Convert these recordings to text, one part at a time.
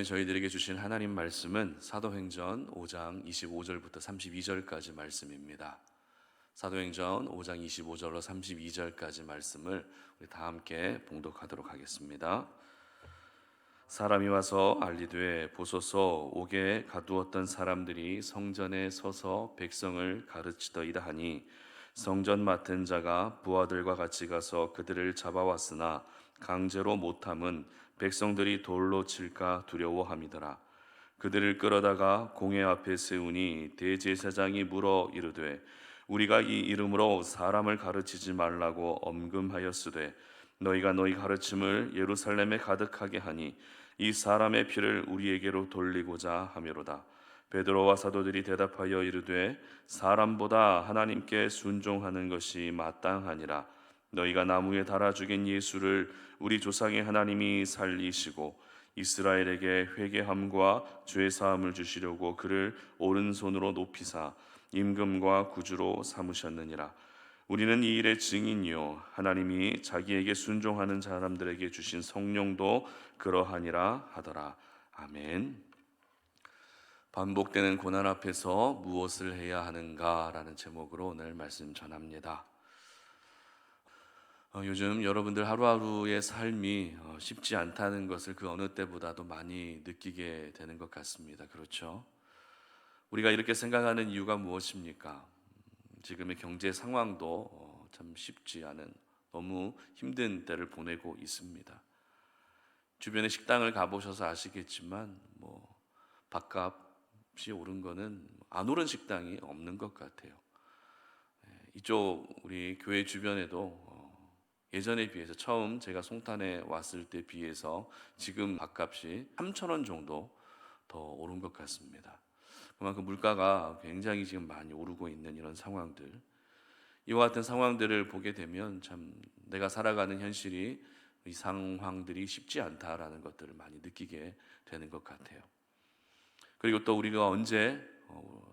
저희들에게 주신 하나님 말씀은 사도행전 5장 25절부터 32절까지 말씀입니다. 사도행전 5장 25절로 32절까지 말씀을 우리 다 함께 봉독하도록 하겠습니다. 사람이 와서 알리되 보소서 옥에 가두었던 사람들이 성전에 서서 백성을 가르치더이다 하니 성전 맡은 자가 부하들과 같이 가서 그들을 잡아왔으나 강제로 못함은 백성들이 돌로 칠까 두려워함이더라. 그들을 끌어다가 공회 앞에 세우니 대제사장이 물어 이르되 우리가 이 이름으로 사람을 가르치지 말라고 엄금하였으되 너희가 너희 가르침을 예루살렘에 가득하게 하니 이 사람의 피를 우리에게로 돌리고자 하미로다. 베드로와 사도들이 대답하여 이르되 사람보다 하나님께 순종하는 것이 마땅하니라. 너희가 나무에 달아 죽인 예수를 우리 조상의 하나님이 살리시고 이스라엘에게 회개함과 죄 사함을 주시려고 그를 오른손으로 높이사 임금과 구주로 삼으셨느니라. 우리는 이 일의 증인이요 하나님이 자기에게 순종하는 사람들에게 주신 성령도 그러하니라 하더라. 아멘. 반복되는 고난 앞에서 무엇을 해야 하는가라는 제목으로 오늘 말씀 전합니다. 요즘 여러분들 하루하루의 삶이 쉽지 않다는 것을 그 어느 때보다도 많이 느끼게 되는 것 같습니다. 그렇죠? 우리가 이렇게 생각하는 이유가 무엇입니까? 지금의 경제 상황도 참 쉽지 않은 너무 힘든 때를 보내고 있습니다. 주변에 식당을 가보셔서 아시겠지만 밥값이 오른 거는 안 오른 식당이 없는 것 같아요. 이쪽 우리 교회 주변에도 예전에 비해서 처음 제가 송탄에 왔을 때 비해서 지금 밥값이 3,000원 정도 더 오른 것 같습니다. 그만큼 물가가 굉장히 지금 많이 오르고 있는 이런 상황들, 이와 같은 상황들을 보게 되면 참 내가 살아가는 현실이 이 상황들이 쉽지 않다라는 것들을 많이 느끼게 되는 것 같아요. 그리고 또 우리가 언제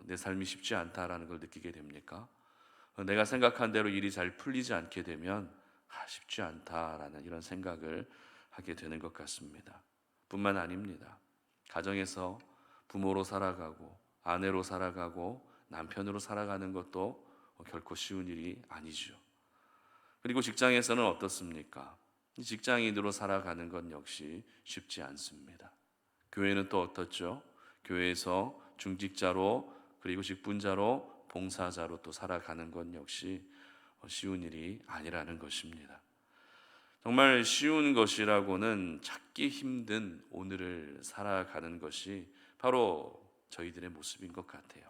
내 삶이 쉽지 않다라는 걸 느끼게 됩니까? 내가 생각한 대로 일이 잘 풀리지 않게 되면 쉽지 않다라는 이런 생각을 하게 되는 것 같습니다. 뿐만 아닙니다. 가정에서 부모로 살아가고 아내로 살아가고 남편으로 살아가는 것도 결코 쉬운 일이 아니죠. 그리고 직장에서는 어떻습니까? 직장인으로 살아가는 것 역시 쉽지 않습니다. 교회는 또 어떻죠? 교회에서 중직자로 그리고 직분자로 봉사자로 또 살아가는 것 역시 쉬운 일이 아니라는 것입니다. 정말 쉬운 것이라고는 찾기 힘든 오늘을 살아가는 것이 바로 저희들의 모습인 것 같아요.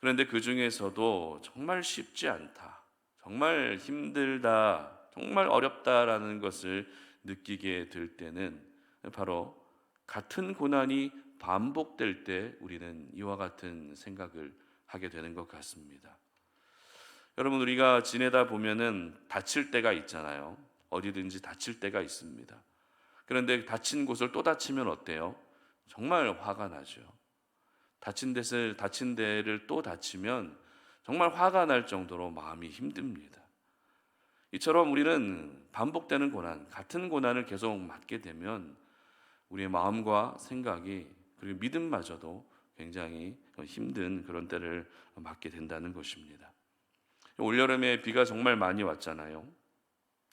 그런데 그 중에서도 정말 쉽지 않다, 정말 힘들다, 정말 어렵다라는 것을 느끼게 될 때는 바로 같은 고난이 반복될 때 우리는 이와 같은 생각을 하게 되는 것 같습니다. 여러분, 우리가 지내다 보면은 다칠 때가 있잖아요. 어디든지 다칠 때가 있습니다. 그런데 다친 곳을 또 다치면 어때요? 정말 화가 나죠. 다친 데를 또 다치면 정말 화가 날 정도로 마음이 힘듭니다. 이처럼 우리는 반복되는 고난, 같은 고난을 계속 맞게 되면 우리의 마음과 생각이 그리고 믿음마저도 굉장히 힘든 그런 때를 맞게 된다는 것입니다. 올여름에 비가 정말 많이 왔잖아요.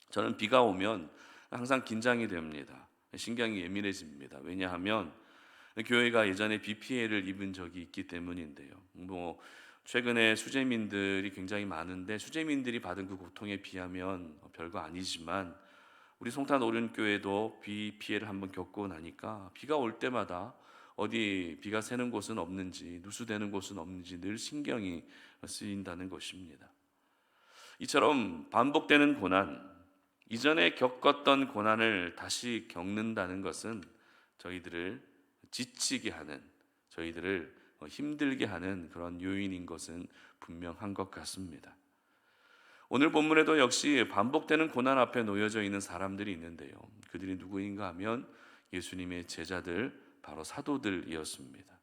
저는 비가 오면 항상 긴장이 됩니다. 신경이 예민해집니다. 왜냐하면 교회가 예전에 비 피해를 입은 적이 있기 때문인데요. 최근에 수재민들이 굉장히 많은데 수재민들이 받은 그 고통에 비하면 별거 아니지만 우리 송탄 오륜교회도 비 피해를 한번 겪고 나니까 비가 올 때마다 어디 비가 새는 곳은 없는지 누수되는 곳은 없는지 늘 신경이 쓰인다는 것입니다. 이처럼 반복되는 고난, 이전에 겪었던 고난을 다시 겪는다는 것은 저희들을 지치게 하는, 저희들을 힘들게 하는 그런 요인인 것은 분명한 것 같습니다. 오늘 본문에도 역시 반복되는 고난 앞에 놓여져 있는 사람들이 있는데요. 그들이 누구인가 하면 예수님의 제자들, 바로 사도들이었습니다.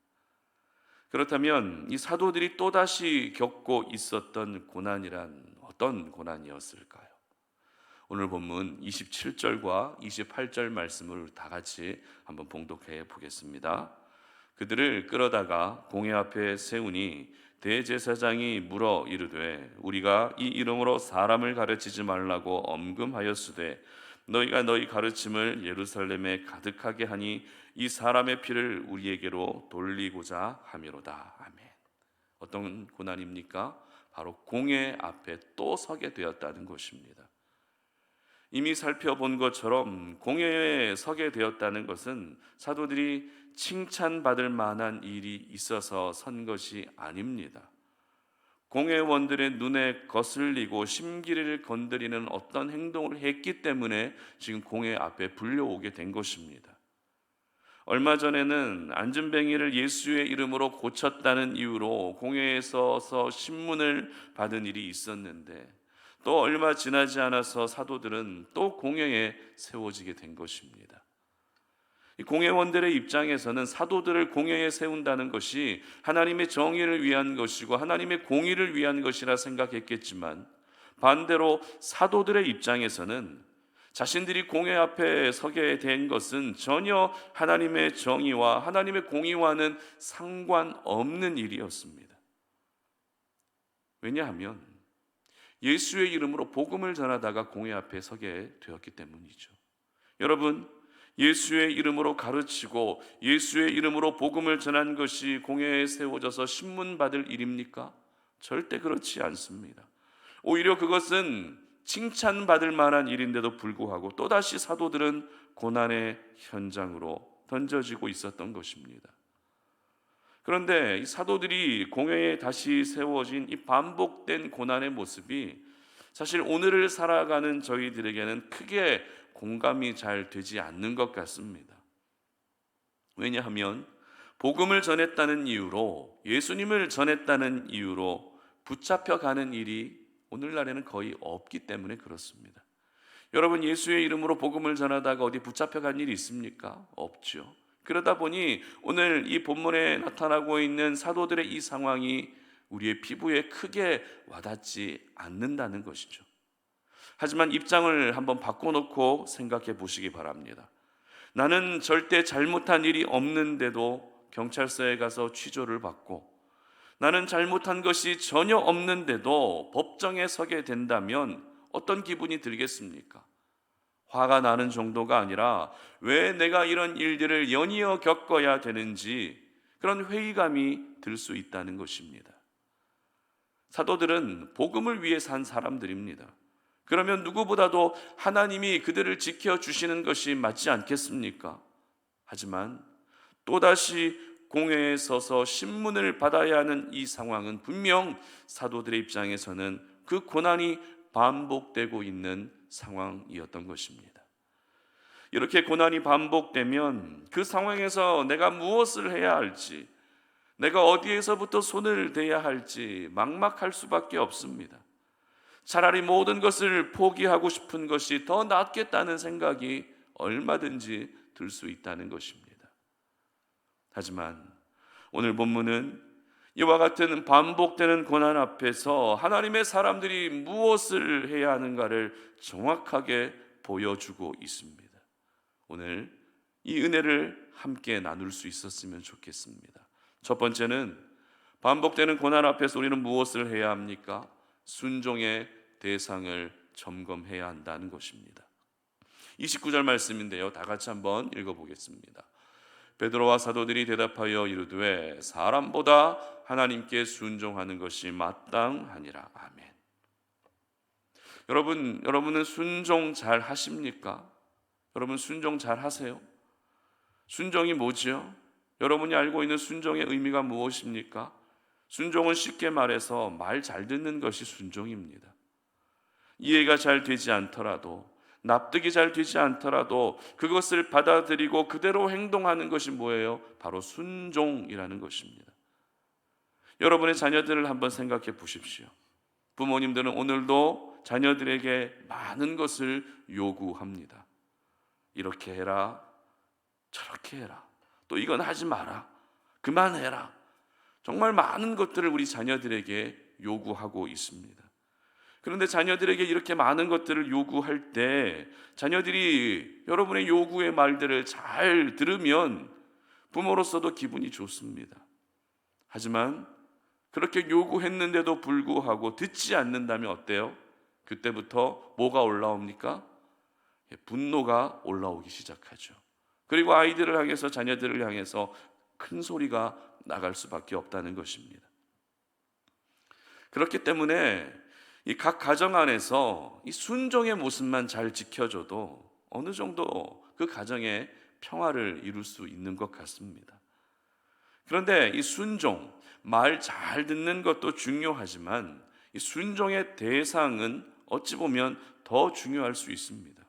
그렇다면 이 사도들이 또다시 겪고 있었던 고난이란 어떤 고난이었을까요? 오늘 본문 27절과 28절 말씀을 다 같이 한번 봉독해 보겠습니다. 그들을 끌어다가 공회 앞에 세우니 대제사장이 물어 이르되 우리가 이 이름으로 사람을 가르치지 말라고 엄금하였으되 너희가 너희 가르침을 예루살렘에 가득하게 하니 이 사람의 피를 우리에게로 돌리고자 함이로다. 아멘. 어떤 고난입니까? 바로 공회 앞에 또 서게 되었다는 것입니다. 이미 살펴본 것처럼 공회에 서게 되었다는 것은 사도들이 칭찬받을 만한 일이 있어서 선 것이 아닙니다. 공회원들의 눈에 거슬리고 심기를 건드리는 어떤 행동을 했기 때문에 지금 공회 앞에 불려오게 된 것입니다. 얼마 전에는 안진뱅이를 예수의 이름으로 고쳤다는 이유로 공회에 서서 신문을 받은 일이 있었는데 또 얼마 지나지 않아서 사도들은 또 공회에 세워지게 된 것입니다. 이 공회원들의 입장에서는 사도들을 공회에 세운다는 것이 하나님의 정의를 위한 것이고 하나님의 공의를 위한 것이라 생각했겠지만 반대로 사도들의 입장에서는 자신들이 공회 앞에 서게 된 것은 전혀 하나님의 정의와 하나님의 공의와는 상관없는 일이었습니다. 왜냐하면 예수의 이름으로 복음을 전하다가 공회 앞에 서게 되었기 때문이죠. 여러분, 예수의 이름으로 가르치고 예수의 이름으로 복음을 전한 것이 공회에 세워져서 신문받을 일입니까? 절대 그렇지 않습니다. 오히려 그것은 칭찬받을 만한 일인데도 불구하고 또다시 사도들은 고난의 현장으로 던져지고 있었던 것입니다. 그런데 이 사도들이 공회에 다시 세워진 이 반복된 고난의 모습이 사실 오늘을 살아가는 저희들에게는 크게 공감이 잘 되지 않는 것 같습니다. 왜냐하면 복음을 전했다는 이유로, 예수님을 전했다는 이유로 붙잡혀가는 일이 오늘날에는 거의 없기 때문에 그렇습니다. 여러분, 예수의 이름으로 복음을 전하다가 어디 붙잡혀간 일이 있습니까? 없죠. 그러다 보니 오늘 이 본문에 나타나고 있는 사도들의 이 상황이 우리의 피부에 크게 와닿지 않는다는 것이죠. 하지만 입장을 한번 바꿔놓고 생각해 보시기 바랍니다. 나는 절대 잘못한 일이 없는데도 경찰서에 가서 취조를 받고 나는 잘못한 것이 전혀 없는데도 법정에 서게 된다면 어떤 기분이 들겠습니까? 화가 나는 정도가 아니라 왜 내가 이런 일들을 연이어 겪어야 되는지 그런 회의감이 들 수 있다는 것입니다. 사도들은 복음을 위해 산 사람들입니다. 그러면 누구보다도 하나님이 그들을 지켜주시는 것이 맞지 않겠습니까? 하지만 또다시 공회에 서서 신문을 받아야 하는 이 상황은 분명 사도들의 입장에서는 그 고난이 반복되고 있는 상황이었던 것입니다. 이렇게 고난이 반복되면 그 상황에서 내가 무엇을 해야 할지, 내가 어디에서부터 손을 대야 할지 막막할 수밖에 없습니다. 차라리 모든 것을 포기하고 싶은 것이 더 낫겠다는 생각이 얼마든지 들 수 있다는 것입니다. 하지만 오늘 본문은 이와 같은 반복되는 고난 앞에서 하나님의 사람들이 무엇을 해야 하는가를 정확하게 보여주고 있습니다. 오늘 이 은혜를 함께 나눌 수 있었으면 좋겠습니다. 첫 번째는 반복되는 고난 앞에서 우리는 무엇을 해야 합니까? 순종의 대상을 점검해야 한다는 것입니다. 29절 말씀인데요, 다 같이 한번 읽어보겠습니다. 베드로와 사도들이 대답하여 이르되 사람보다 하나님께 순종하는 것이 마땅하니라. 아멘. 여러분은 순종 잘 하십니까? 여러분 순종 잘 하세요? 순종이 뭐지요? 여러분이 알고 있는 순종의 의미가 무엇입니까? 순종은 쉽게 말해서 말 잘 듣는 것이 순종입니다. 이해가 잘 되지 않더라도, 납득이 잘 되지 않더라도 그것을 받아들이고 그대로 행동하는 것이 뭐예요? 바로 순종이라는 것입니다. 여러분의 자녀들을 한번 생각해 보십시오. 부모님들은 오늘도 자녀들에게 많은 것을 요구합니다. 이렇게 해라, 저렇게 해라, 또 이건 하지 마라, 그만해라. 정말 많은 것들을 우리 자녀들에게 요구하고 있습니다. 그런데 자녀들에게 이렇게 많은 것들을 요구할 때 자녀들이 여러분의 요구의 말들을 잘 들으면 부모로서도 기분이 좋습니다. 하지만 그렇게 요구했는데도 불구하고 듣지 않는다면 어때요? 그때부터 뭐가 올라옵니까? 분노가 올라오기 시작하죠. 그리고 아이들을 향해서, 자녀들을 향해서 큰 소리가 나갈 수밖에 없다는 것입니다. 그렇기 때문에 이 각 가정 안에서 이 순종의 모습만 잘 지켜줘도 어느 정도 그 가정에 평화를 이룰 수 있는 것 같습니다. 그런데 이 순종, 말 잘 듣는 것도 중요하지만 이 순종의 대상은 어찌 보면 더 중요할 수 있습니다.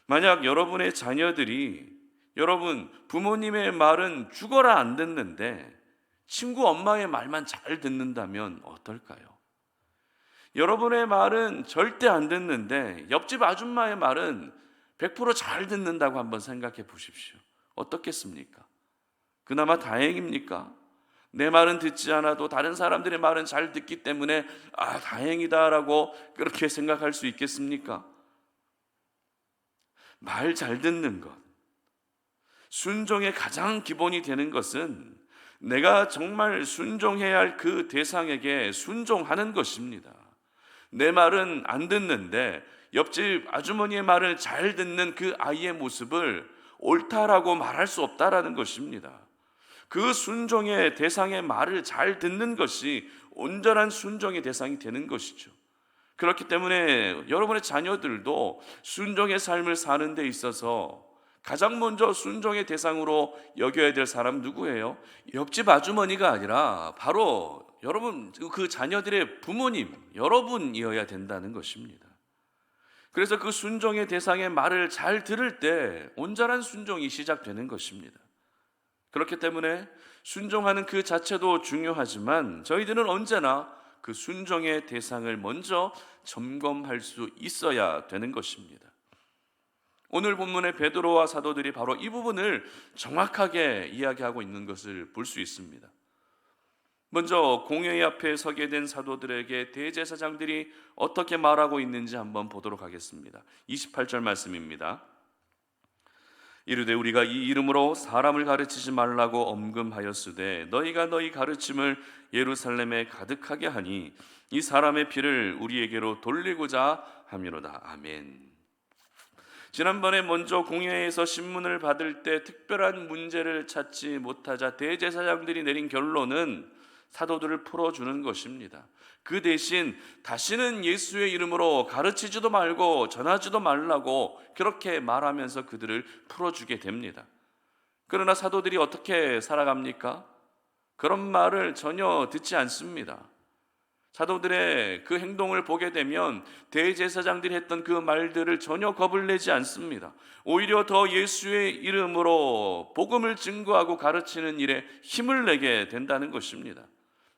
만약 여러분의 자녀들이 여러분 부모님의 말은 죽어라 안 듣는데 친구 엄마의 말만 잘 듣는다면 어떨까요? 여러분의 말은 절대 안 듣는데 옆집 아줌마의 말은 100%잘 듣는다고 한번 생각해 보십시오. 어떻겠습니까? 그나마 다행입니까? 내 말은 듣지 않아도 다른 사람들의 말은 잘 듣기 때문에 다행이다라고 그렇게 생각할 수 있겠습니까? 말 잘 듣는 것, 순종의 가장 기본이 되는 것은 내가 정말 순종해야 할 그 대상에게 순종하는 것입니다. 내 말은 안 듣는데 옆집 아주머니의 말을 잘 듣는 그 아이의 모습을 옳다라고 말할 수 없다라는 것입니다. 그 순종의 대상의 말을 잘 듣는 것이 온전한 순종의 대상이 되는 것이죠. 그렇기 때문에 여러분의 자녀들도 순종의 삶을 사는 데 있어서 가장 먼저 순종의 대상으로 여겨야 될 사람 누구예요? 옆집 아주머니가 아니라 바로 여러분 그 자녀들의 부모님, 여러분이어야 된다는 것입니다. 그래서 그 순종의 대상의 말을 잘 들을 때 온전한 순종이 시작되는 것입니다. 그렇기 때문에 순종하는 그 자체도 중요하지만 저희들은 언제나 그 순종의 대상을 먼저 점검할 수 있어야 되는 것입니다. 오늘 본문의 베드로와 사도들이 바로 이 부분을 정확하게 이야기하고 있는 것을 볼 수 있습니다. 먼저 공회 앞에 서게 된 사도들에게 대제사장들이 어떻게 말하고 있는지 한번 보도록 하겠습니다. 28절 말씀입니다. 이르되 우리가 이 이름으로 사람을 가르치지 말라고 엄금하였으되 너희가 너희 가르침을 예루살렘에 가득하게 하니 이 사람의 피를 우리에게로 돌리고자 함이로다. 아멘. 지난번에 먼저 공회에서 신문을 받을 때 특별한 문제를 찾지 못하자 대제사장들이 내린 결론은 사도들을 풀어주는 것입니다. 그 대신 다시는 예수의 이름으로 가르치지도 말고 전하지도 말라고 그렇게 말하면서 그들을 풀어주게 됩니다. 그러나 사도들이 어떻게 살아갑니까? 그런 말을 전혀 듣지 않습니다. 사도들의 그 행동을 보게 되면 대제사장들이 했던 그 말들을 전혀 겁을 내지 않습니다. 오히려 더 예수의 이름으로 복음을 증거하고 가르치는 일에 힘을 내게 된다는 것입니다.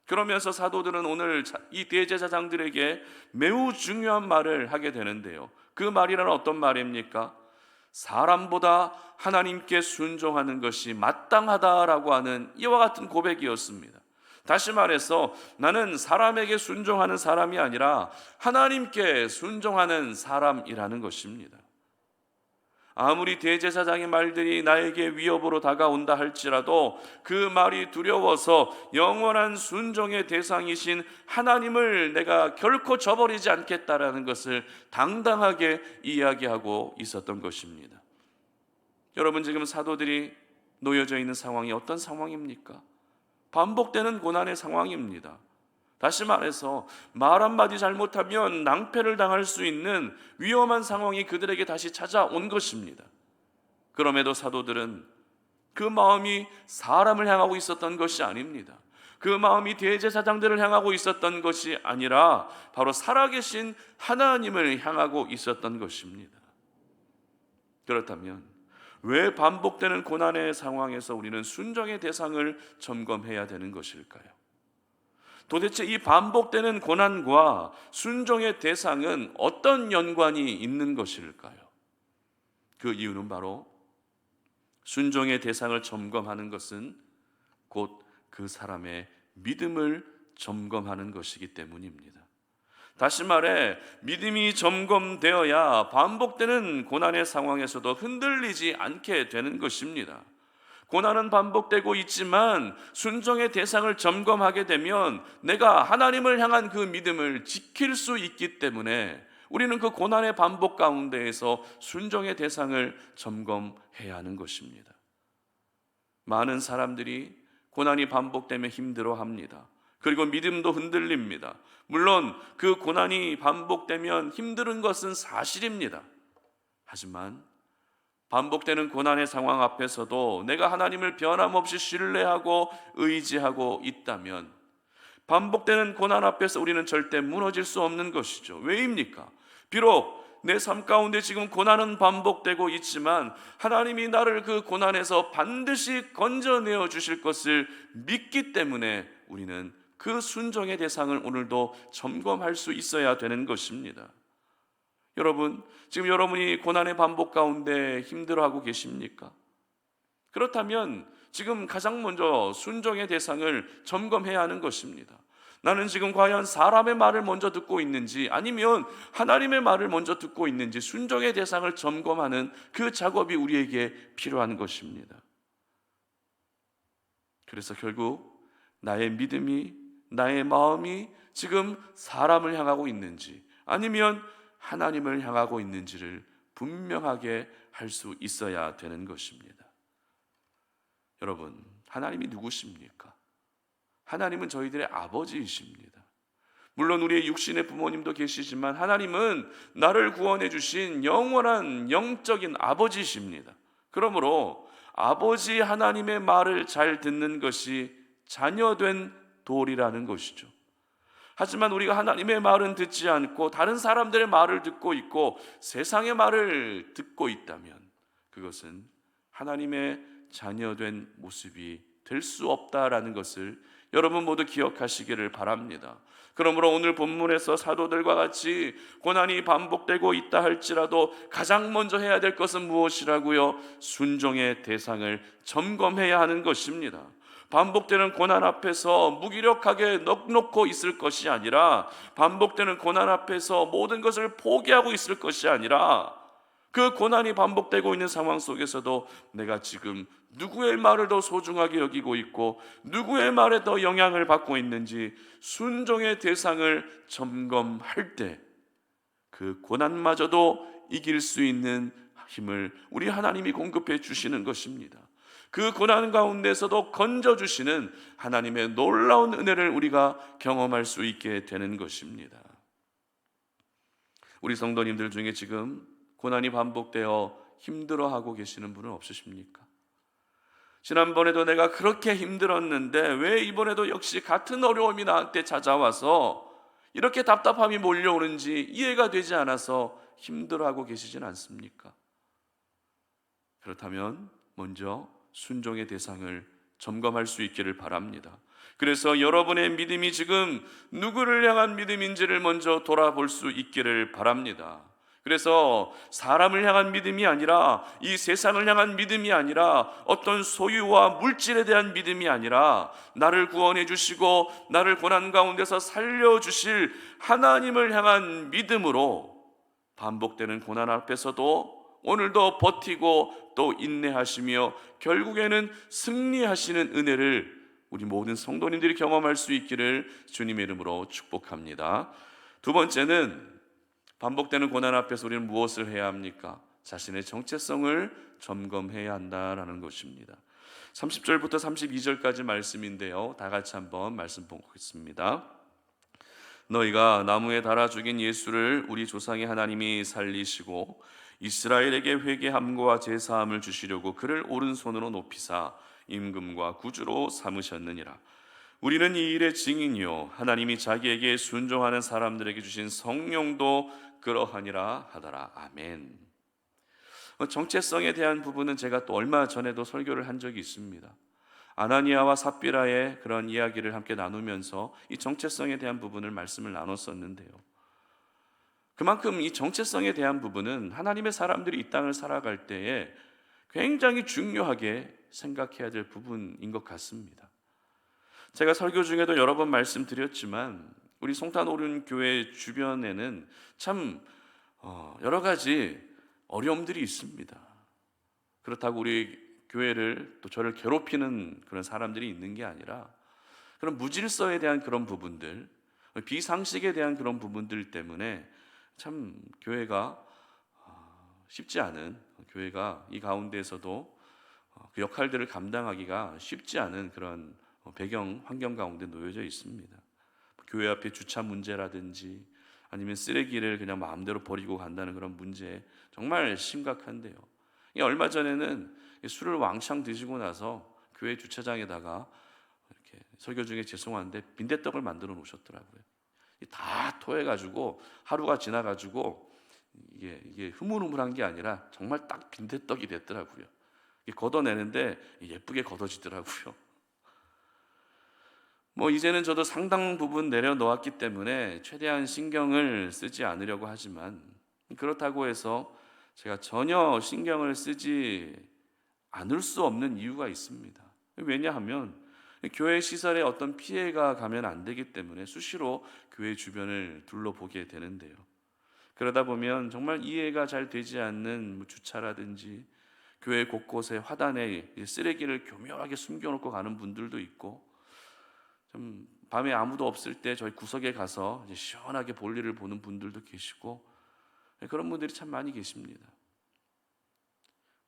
그러면서 사도들은 오늘 이 대제사장들에게 매우 중요한 말을 하게 되는데요. 그 말이란 어떤 말입니까? 사람보다 하나님께 순종하는 것이 마땅하다라고 하는 이와 같은 고백이었습니다. 다시 말해서 나는 사람에게 순종하는 사람이 아니라 하나님께 순종하는 사람이라는 것입니다. 아무리 대제사장의 말들이 나에게 위협으로 다가온다 할지라도 그 말이 두려워서 영원한 순종의 대상이신 하나님을 내가 결코 저버리지 않겠다라는 것을 당당하게 이야기하고 있었던 것입니다. 여러분, 지금 사도들이 놓여져 있는 상황이 어떤 상황입니까? 반복되는 고난의 상황입니다. 다시 말해서 말 한마디 잘못하면 낭패를 당할 수 있는 위험한 상황이 그들에게 다시 찾아온 것입니다. 그럼에도 사도들은 그 마음이 사람을 향하고 있었던 것이 아닙니다. 그 마음이 대제사장들을 향하고 있었던 것이 아니라 바로 살아계신 하나님을 향하고 있었던 것입니다. 그렇다면 왜 반복되는 고난의 상황에서 우리는 순종의 대상을 점검해야 되는 것일까요? 도대체 이 반복되는 고난과 순종의 대상은 어떤 연관이 있는 것일까요? 그 이유는 바로 순종의 대상을 점검하는 것은 곧 그 사람의 믿음을 점검하는 것이기 때문입니다. 다시 말해 믿음이 점검되어야 반복되는 고난의 상황에서도 흔들리지 않게 되는 것입니다. 고난은 반복되고 있지만 순종의 대상을 점검하게 되면 내가 하나님을 향한 그 믿음을 지킬 수 있기 때문에 우리는 그 고난의 반복 가운데에서 순종의 대상을 점검해야 하는 것입니다. 많은 사람들이 고난이 반복되면 힘들어합니다. 그리고 믿음도 흔들립니다. 물론 그 고난이 반복되면 힘든 것은 사실입니다. 하지만 반복되는 고난의 상황 앞에서도 내가 하나님을 변함없이 신뢰하고 의지하고 있다면 반복되는 고난 앞에서 우리는 절대 무너질 수 없는 것이죠. 왜입니까? 비록 내 삶 가운데 지금 고난은 반복되고 있지만 하나님이 나를 그 고난에서 반드시 건져내어 주실 것을 믿기 때문에 우리는 그 순종의 대상을 오늘도 점검할 수 있어야 되는 것입니다. 여러분, 지금 여러분이 고난의 반복 가운데 힘들어하고 계십니까? 그렇다면 지금 가장 먼저 순종의 대상을 점검해야 하는 것입니다. 나는 지금 과연 사람의 말을 먼저 듣고 있는지 아니면 하나님의 말을 먼저 듣고 있는지 순종의 대상을 점검하는 그 작업이 우리에게 필요한 것입니다. 그래서 결국 나의 믿음이, 나의 마음이 지금 사람을 향하고 있는지 아니면 하나님을 향하고 있는지를 분명하게 할 수 있어야 되는 것입니다. 여러분, 하나님이 누구십니까? 하나님은 저희들의 아버지이십니다. 물론 우리의 육신의 부모님도 계시지만 하나님은 나를 구원해 주신 영원한 영적인 아버지이십니다. 그러므로 아버지 하나님의 말을 잘 듣는 것이 자녀된 도리라는 것이죠. 하지만 우리가 하나님의 말은 듣지 않고 다른 사람들의 말을 듣고 있고 세상의 말을 듣고 있다면 그것은 하나님의 자녀된 모습이 될 수 없다라는 것을 여러분 모두 기억하시기를 바랍니다. 그러므로 오늘 본문에서 사도들과 같이 고난이 반복되고 있다 할지라도 가장 먼저 해야 될 것은 무엇이라고요? 순종의 대상을 점검해야 하는 것입니다. 반복되는 고난 앞에서 무기력하게 넋놓고 있을 것이 아니라 반복되는 고난 앞에서 모든 것을 포기하고 있을 것이 아니라 그 고난이 반복되고 있는 상황 속에서도 내가 지금 누구의 말을 더 소중하게 여기고 있고 누구의 말에 더 영향을 받고 있는지 순종의 대상을 점검할 때 그 고난마저도 이길 수 있는 힘을 우리 하나님이 공급해 주시는 것입니다. 그 고난 가운데서도 건져주시는 하나님의 놀라운 은혜를 우리가 경험할 수 있게 되는 것입니다. 우리 성도님들 중에 지금 고난이 반복되어 힘들어하고 계시는 분은 없으십니까? 지난번에도 내가 그렇게 힘들었는데 왜 이번에도 역시 같은 어려움이 나한테 찾아와서 이렇게 답답함이 몰려오는지 이해가 되지 않아서 힘들어하고 계시진 않습니까? 그렇다면 먼저 순종의 대상을 점검할 수 있기를 바랍니다. 그래서 여러분의 믿음이 지금 누구를 향한 믿음인지를 먼저 돌아볼 수 있기를 바랍니다. 그래서 사람을 향한 믿음이 아니라 이 세상을 향한 믿음이 아니라 어떤 소유와 물질에 대한 믿음이 아니라 나를 구원해 주시고 나를 고난 가운데서 살려주실 하나님을 향한 믿음으로 반복되는 고난 앞에서도 오늘도 버티고 또 인내하시며 결국에는 승리하시는 은혜를 우리 모든 성도님들이 경험할 수 있기를 주님의 이름으로 축복합니다. 두 번째는 반복되는 고난 앞에서 우리는 무엇을 해야 합니까? 자신의 정체성을 점검해야 한다라는 것입니다. 30절부터 32절까지 말씀인데요, 다 같이 한번 말씀 보겠습니다. 너희가 나무에 달아 죽인 예수를 우리 조상의 하나님이 살리시고 이스라엘에게 회개함과 제사함을 주시려고 그를 오른손으로 높이사 임금과 구주로 삼으셨느니라. 우리는 이 일의 증인이요 하나님이 자기에게 순종하는 사람들에게 주신 성령도 그러하니라 하더라. 아멘. 정체성에 대한 부분은 제가 또 얼마 전에도 설교를 한 적이 있습니다. 아나니아와 삽비라의 그런 이야기를 함께 나누면서 이 정체성에 대한 부분을 말씀을 나눴었는데요, 그만큼 이 정체성에 대한 부분은 하나님의 사람들이 이 땅을 살아갈 때에 굉장히 중요하게 생각해야 될 부분인 것 같습니다. 제가 설교 중에도 여러 번 말씀드렸지만 우리 송탄오륜교회 주변에는 참 여러 가지 어려움들이 있습니다. 그렇다고 우리 교회를 또 저를 괴롭히는 그런 사람들이 있는 게 아니라 그런 무질서에 대한 그런 부분들, 비상식에 대한 그런 부분들 때문에 참 교회가 쉽지 않은, 교회가 이 가운데에서도 그 역할들을 감당하기가 쉽지 않은 그런 배경 환경 가운데 놓여져 있습니다. 교회 앞에 주차 문제라든지 아니면 쓰레기를 그냥 마음대로 버리고 간다는 그런 문제, 정말 심각한데요. 얼마 전에는 술을 왕창 드시고 나서 교회 주차장에다가 이렇게 설교 중에 죄송한데 빈대떡을 만들어 놓으셨더라고요. 다 토해가지고 하루가 지나가지고 이게 흐물흐물한 게 아니라 정말 딱 빈대떡이 됐더라고요. 걷어내는데 예쁘게 걷어지더라고요. 이제는 저도 상당 부분 내려놓았기 때문에 최대한 신경을 쓰지 않으려고 하지만, 그렇다고 해서 제가 전혀 신경을 쓰지 않을 수 없는 이유가 있습니다. 왜냐하면 교회 시설에 어떤 피해가 가면 안 되기 때문에 수시로 교회 주변을 둘러보게 되는데요. 그러다 보면 정말 이해가 잘 되지 않는 주차라든지 교회 곳곳에 화단에 쓰레기를 교묘하게 숨겨놓고 가는 분들도 있고, 좀 밤에 아무도 없을 때 저희 구석에 가서 이제 시원하게 볼일을 보는 분들도 계시고, 그런 분들이 참 많이 계십니다.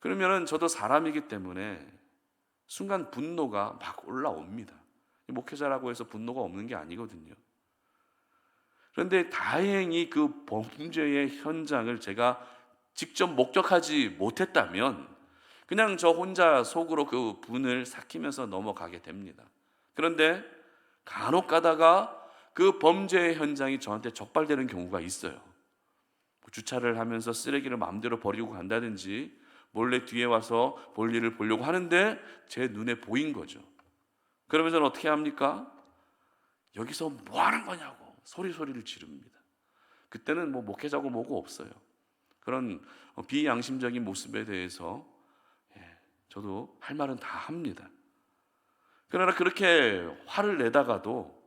그러면은 저도 사람이기 때문에 순간 분노가 막 올라옵니다. 목회자라고 해서 분노가 없는 게 아니거든요. 그런데 다행히 그 범죄의 현장을 제가 직접 목격하지 못했다면 그냥 저 혼자 속으로 그 분을 삭히면서 넘어가게 됩니다. 그런데 간혹 가다가 그 범죄의 현장이 저한테 적발되는 경우가 있어요. 주차를 하면서 쓰레기를 마음대로 버리고 간다든지 몰래 뒤에 와서 볼일을 보려고 하는데 제 눈에 보인 거죠. 그러면 저는 어떻게 합니까? 여기서 뭐 하는 거냐고 소리를 지릅니다. 그때는 목회자고 뭐고 없어요. 그런 비양심적인 모습에 대해서 저도 할 말은 다 합니다. 그러나 그렇게 화를 내다가도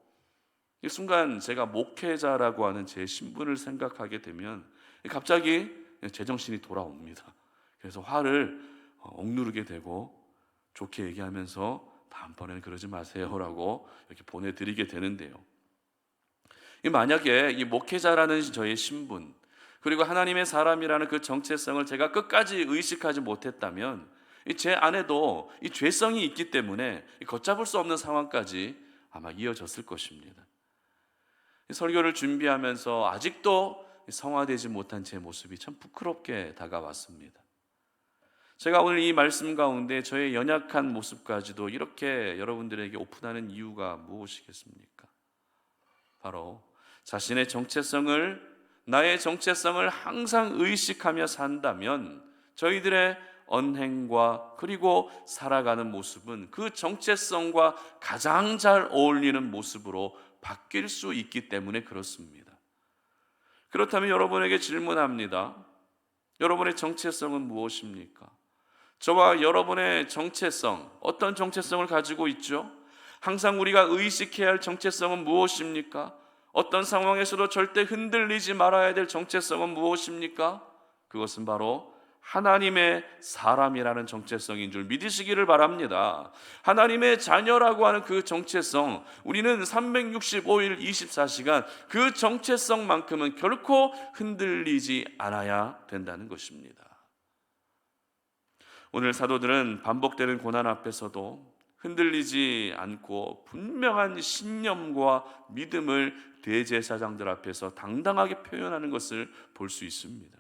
이 순간 제가 목회자라고 하는 제 신분을 생각하게 되면 갑자기 제정신이 돌아옵니다. 그래서 화를 억누르게 되고 좋게 얘기하면서 다음번에는 그러지 마세요라고 이렇게 보내드리게 되는데요. 만약에 이 목회자라는 저의 신분, 그리고 하나님의 사람이라는 그 정체성을 제가 끝까지 의식하지 못했다면 제 안에도 이 죄성이 있기 때문에 걷잡을 수 없는 상황까지 아마 이어졌을 것입니다. 설교를 준비하면서 아직도 성화되지 못한 제 모습이 참 부끄럽게 다가왔습니다. 제가 오늘 이 말씀 가운데 저의 연약한 모습까지도 이렇게 여러분들에게 오픈하는 이유가 무엇이겠습니까? 바로 자신의 정체성을, 나의 정체성을 항상 의식하며 산다면 저희들의 언행과 그리고 살아가는 모습은 그 정체성과 가장 잘 어울리는 모습으로 바뀔 수 있기 때문에 그렇습니다. 그렇다면 여러분에게 질문합니다. 여러분의 정체성은 무엇입니까? 저와 여러분의 정체성, 어떤 정체성을 가지고 있죠? 항상 우리가 의식해야 할 정체성은 무엇입니까? 어떤 상황에서도 절대 흔들리지 말아야 될 정체성은 무엇입니까? 그것은 바로 하나님의 사람이라는 정체성인 줄 믿으시기를 바랍니다. 하나님의 자녀라고 하는 그 정체성, 우리는 365일 24시간 그 정체성만큼은 결코 흔들리지 않아야 된다는 것입니다. 오늘 사도들은 반복되는 고난 앞에서도 흔들리지 않고 분명한 신념과 믿음을 대제사장들 앞에서 당당하게 표현하는 것을 볼 수 있습니다.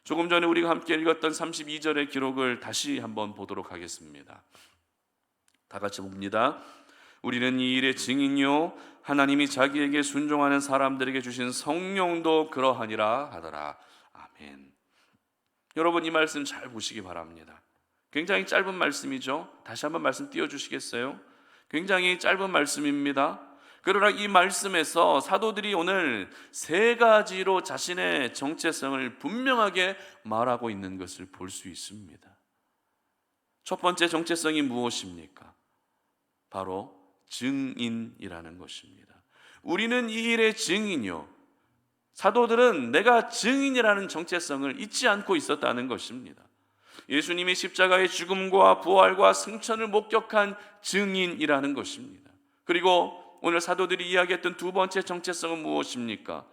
조금 전에 우리가 함께 읽었던 32절의 기록을 다시 한번 보도록 하겠습니다. 다 같이 봅니다. 우리는 이 일의 증인요 하나님이 자기에게 순종하는 사람들에게 주신 성령도 그러하니라 하더라. 아멘. 여러분 이 말씀 잘 보시기 바랍니다. 굉장히 짧은 말씀이죠. 다시 한번 말씀 띄워주시겠어요? 굉장히 짧은 말씀입니다. 그러나 이 말씀에서 사도들이 오늘 세 가지로 자신의 정체성을 분명하게 말하고 있는 것을 볼 수 있습니다. 첫 번째 정체성이 무엇입니까? 바로 증인이라는 것입니다. 우리는 이 일의 증인이요. 사도들은 내가 증인이라는 정체성을 잊지 않고 있었다는 것입니다. 예수님이 십자가의 죽음과 부활과 승천을 목격한 증인이라는 것입니다. 그리고 오늘 사도들이 이야기했던 두 번째 정체성은 무엇입니까?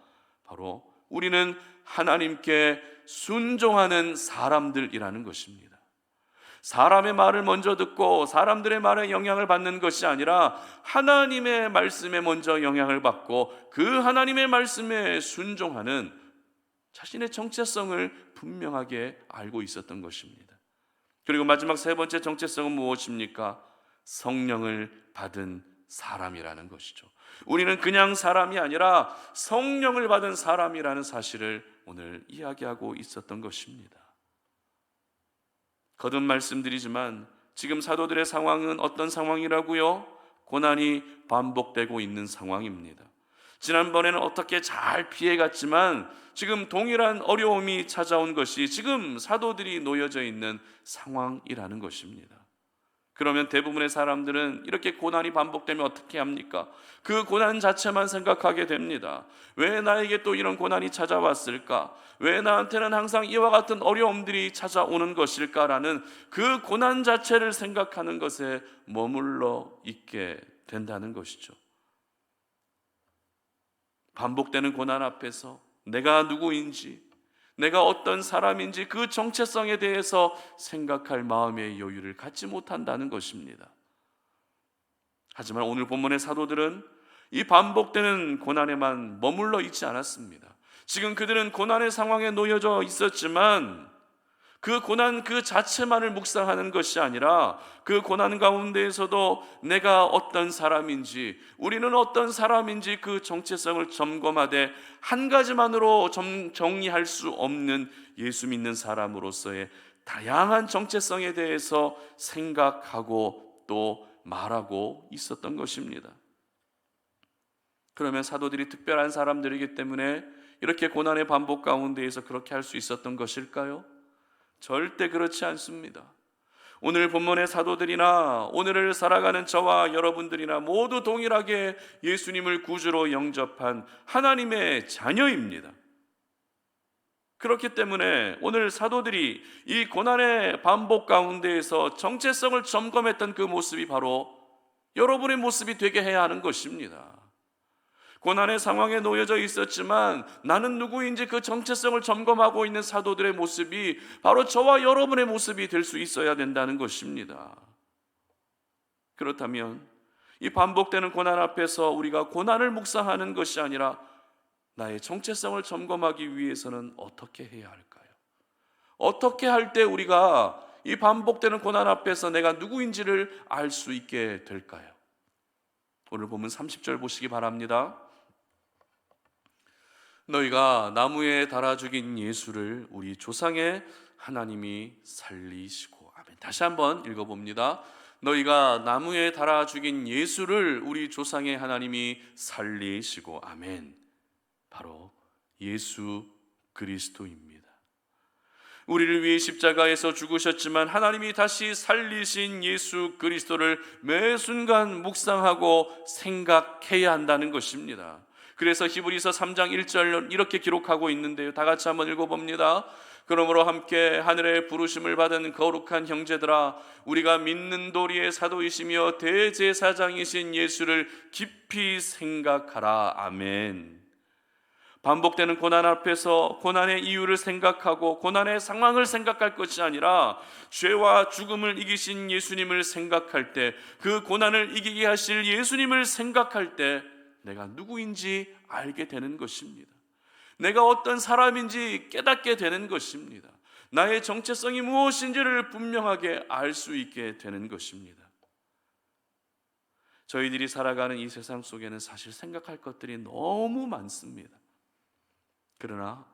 바로 우리는 하나님께 순종하는 사람들이라는 것입니다. 사람의 말을 먼저 듣고 사람들의 말에 영향을 받는 것이 아니라 하나님의 말씀에 먼저 영향을 받고 그 하나님의 말씀에 순종하는 자신의 정체성을 분명하게 알고 있었던 것입니다. 그리고 마지막 세 번째 정체성은 무엇입니까? 성령을 받은 사람이라는 것이죠. 우리는 그냥 사람이 아니라 성령을 받은 사람이라는 사실을 오늘 이야기하고 있었던 것입니다. 거듭 말씀드리지만 지금 사도들의 상황은 어떤 상황이라고요? 고난이 반복되고 있는 상황입니다. 지난번에는 어떻게 잘 피해갔지만 지금 동일한 어려움이 찾아온 것이 지금 사도들이 놓여져 있는 상황이라는 것입니다. 그러면 대부분의 사람들은 이렇게 고난이 반복되면 어떻게 합니까? 그 고난 자체만 생각하게 됩니다. 왜 나에게 또 이런 고난이 찾아왔을까? 왜 나한테는 항상 이와 같은 어려움들이 찾아오는 것일까라는 그 고난 자체를 생각하는 것에 머물러 있게 된다는 것이죠. 반복되는 고난 앞에서 내가 누구인지, 내가 어떤 사람인지 그 정체성에 대해서 생각할 마음의 여유를 갖지 못한다는 것입니다. 하지만 오늘 본문의 사도들은 이 반복되는 고난에만 머물러 있지 않았습니다. 지금 그들은 고난의 상황에 놓여져 있었지만 그 고난 그 자체만을 묵상하는 것이 아니라 그 고난 가운데에서도 내가 어떤 사람인지, 우리는 어떤 사람인지 그 정체성을 점검하되 한 가지만으로 정리할 수 없는 예수 믿는 사람으로서의 다양한 정체성에 대해서 생각하고 또 말하고 있었던 것입니다. 그러면 사도들이 특별한 사람들이기 때문에 이렇게 고난의 반복 가운데에서 그렇게 할 수 있었던 것일까요? 절대 그렇지 않습니다. 오늘 본문의 사도들이나 오늘을 살아가는 저와 여러분들이나 모두 동일하게 예수님을 구주로 영접한 하나님의 자녀입니다. 그렇기 때문에 오늘 사도들이 이 고난의 반복 가운데에서 정체성을 점검했던 그 모습이 바로 여러분의 모습이 되게 해야 하는 것입니다. 고난의 상황에 놓여져 있었지만 나는 누구인지 그 정체성을 점검하고 있는 사도들의 모습이 바로 저와 여러분의 모습이 될 수 있어야 된다는 것입니다. 그렇다면 이 반복되는 고난 앞에서 우리가 고난을 묵상하는 것이 아니라 나의 정체성을 점검하기 위해서는 어떻게 해야 할까요? 어떻게 할 때 우리가 이 반복되는 고난 앞에서 내가 누구인지를 알 수 있게 될까요? 오늘 보면 30절 보시기 바랍니다. 너희가 나무에 달아 죽인 예수를 우리 조상의 하나님이 살리시고. 아멘. 다시 한번 읽어봅니다. 너희가 나무에 달아 죽인 예수를 우리 조상의 하나님이 살리시고. 아멘. 바로 예수 그리스도입니다. 우리를 위해 십자가에서 죽으셨지만 하나님이 다시 살리신 예수 그리스도를 매 순간 묵상하고 생각해야 한다는 것입니다. 그래서 히브리서 3장 1절 이렇게 기록하고 있는데요, 다 같이 한번 읽어봅니다. 그러므로 함께 하늘의 부르심을 받은 거룩한 형제들아, 우리가 믿는 도리의 사도이시며 대제사장이신 예수를 깊이 생각하라. 아멘. 반복되는 고난 앞에서 고난의 이유를 생각하고 고난의 상황을 생각할 것이 아니라 죄와 죽음을 이기신 예수님을 생각할 때, 그 고난을 이기게 하실 예수님을 생각할 때 내가 누구인지 알게 되는 것입니다. 내가 어떤 사람인지 깨닫게 되는 것입니다. 나의 정체성이 무엇인지를 분명하게 알 수 있게 되는 것입니다. 저희들이 살아가는 이 세상 속에는 사실 생각할 것들이 너무 많습니다. 그러나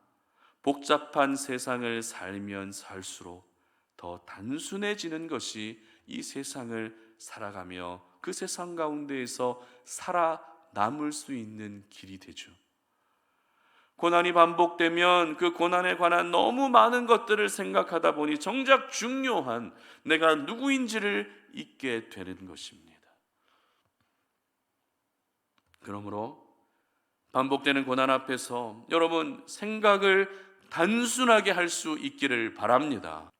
복잡한 세상을 살면 살수록 더 단순해지는 것이 이 세상을 살아가며 그 세상 가운데에서 살아남을 수 있는 길이 되죠. 고난이 반복되면 그 고난에 관한 너무 많은 것들을 생각하다 보니 정작 중요한 내가 누구인지를 잊게 되는 것입니다. 그러므로 반복되는 고난 앞에서 여러분 생각을 단순하게 할 수 있기를 바랍니다.